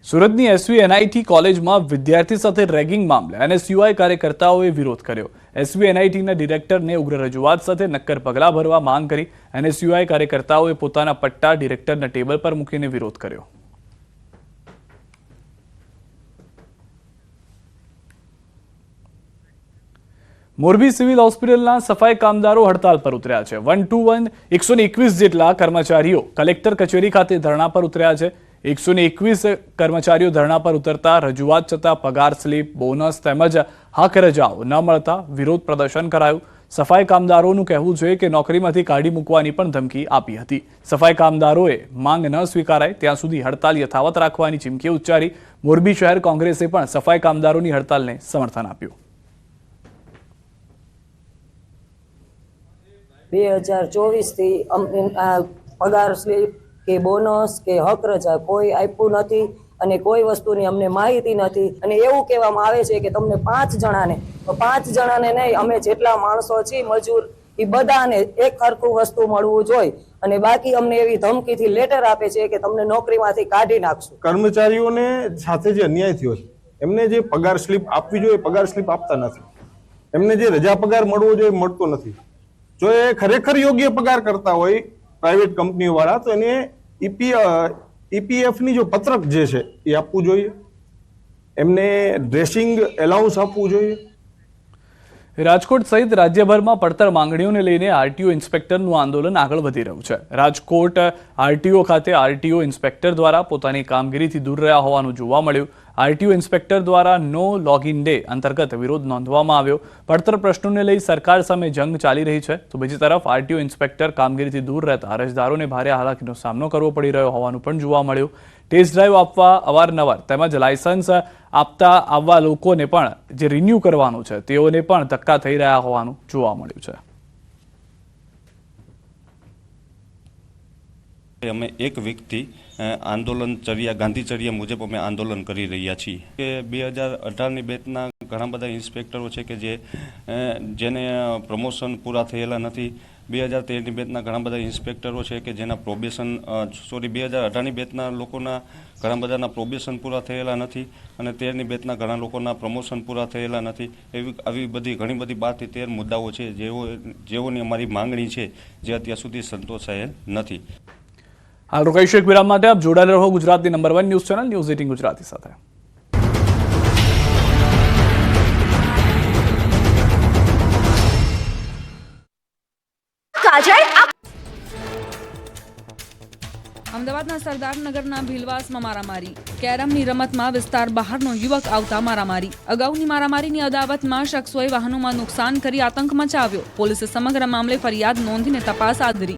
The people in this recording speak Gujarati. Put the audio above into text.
સુરતની એસવીએનઆઈટી કોલેજમાં વિદ્યાર્થી સાથે રેગિંગ મામલે એનએસયુઆઈ કાર્યકર્તાઓએ વિરોધ કર્યો। એસવીએનઆઈટીના ડિરેક્ટરને ઉગ્ર રજૂઆત સાથે નક્કર પગલાં ભરવા માંગ કરી એનએસયુઆઈ કાર્યકર્તાઓએ પોતાના પટ્ટા ડિરેક્ટરના ટેબલ પર મૂકીને વિરોધ કર્યો। મોરબી સિવિલ હોસ્પિટલના સફાઈ કામદારો હડતાલ પર ઉતર્યા છે। 121 જેટલા કર્મચારીઓ કલેક્ટર કચેરી ખાતે ધરણા પર ઉતર્યા છે। 121 કર્મચારીઓ ધરણા પર ઉતરતા રજૂઆત છતાં પગાર સ્લીપ, બોનસ તેમજ હક રજાઓ ન મળતા વિરોધ પ્રદર્શન કરાયું। સફાઈ કામદારોનું કહેવું છે કે નોકરીમાંથી કાઢી મૂકવાની પણ ધમકી આપી હતી। સફાઈ કામદારોએ માંગ ન સ્વીકારાય ત્યાં સુધી હડતાલ યથાવત રાખવાની ચીમકી ઉચ્ચારી। મોરબી શહેર કોંગ્રેસે પણ સફાઈ કામદારોની હડતાલને સમર્થન આપ્યું। 2024 થી પગાર સ્લીપ કે બોનસ કે હક રજા કોઈ આપ્યું નથી અને કોઈ વસ્તુની અમને માહિતી નથી અને એવું કહેવામાં આવે છે કે તમને 5 જણાને નહીં, અમે જેટલા માણસો છીએ મજૂર એ બધાને એક સરખું વસ્તુ મળવું જોઈએ અને બાકી અમને એવી ધમકીથી લેટર આપે છે કે તમને નોકરીમાંથી કાઢી નાખશું। કર્મચારીઓને સાથે જે અન્યાય થયો છે એમને જે પગાર સ્લીપ આપવી જોઈએ પગાર સ્લીપ આપતા નથી, એમને જે રજા પગાર મળવો જોઈએ મળતો નથી। જો એ ખરેખર યોગ્ય પગાર કરતા હોય પ્રાઇવેટ કંપનીઓ વાળા તો એને ઈપીએફ ની જો પત્રક જે છે એ આપવું જોઈએ, એમને ડ્રેસિંગ એલાઉન્સ આપવું જોઈએ। રાજકોટ સહિત રાજ્યભરમાં પડતર માંગણીઓને લઈને આરટીઓ ઇન્સ્પેક્ટરનું આંદોલન આગળ વધી રહ્યું છે। રાજકોટ આરટીઓ ખાતે આરટીઓ ઇન્સ્પેક્ટર દ્વારા પોતાની કામગીરીથી દૂર રહ્યા હોવાનું જોવા મળ્યું। આરટીઓ ઇન્સ્પેક્ટર દ્વારા નો લોગિન ડે અંતર્ગત વિરોધ નોંધવામાં આવ્યો। પડતર પ્રશ્નોને લઈ સરકાર સામે જંગ ચાલી રહી છે તો બીજી તરફ આરટીઓ ઇન્સ્પેક્ટર કામગીરીથી દૂર રહેતા અરજદારોને ભારે હાલાકીનો સામનો કરવો પડી રહ્યો હોવાનું પણ જોવા મળ્યું। ટેસ્ટ ડ્રાઈવ આપવા અવારનવાર તેમજ લાયસન્સ આપતા આવવા લોકોને પણ જે રિન્યૂ કરવાનું છે તેઓને પણ ધક્કા થઈ રહ્યા હોવાનું જોવા મળ્યું છે। અમે એક વીકથી ગાંધીચર્યા મુજબ અમે આંદોલન કરી રહ્યા છીએ કે 2018ની બેચના ઘણા બધા ઇન્સ્પેક્ટરો છે કે જેને પ્રમોશન પૂરા થયેલા નથી। 2013ની બેચના ઘણા બધા ઇન્સ્પેક્ટરો છે કે જેના 2018ની બેચના લોકોના ઘણા બધાના પ્રોબેશન પૂરા થયેલા નથી અને 13ની બેચના ઘણા લોકોના પ્રમોશન પૂરા થયેલા નથી। આવી બધી ઘણી બધી 12 થી 13 મુદ્દાઓ છે જેઓની અમારી માંગણી છે જે અત્યાર સુધી સંતોષાયેલ નથી। હાલ રોકાઈશું એક વિરામ માટે। આપ જોડાયેલા રહો ગુજરાતની number 1 news channel news 18 Gujarati સાથે। અમદાવાદના સરદારનગરના ભીલવાસમાં મારામારી, કેરમની રમતમાં વિસ્તાર બહારનો યુવક આવતા મારામારી। અગાઉની મારામારીની અદાવતમાં શખ્સોએ વાહનોમાં નુકસાન કરી આતંક મચાવ્યો। પોલીસે સમગ્ર મામલે ફરિયાદ નોંધીને તપાસ હાથ ધરી।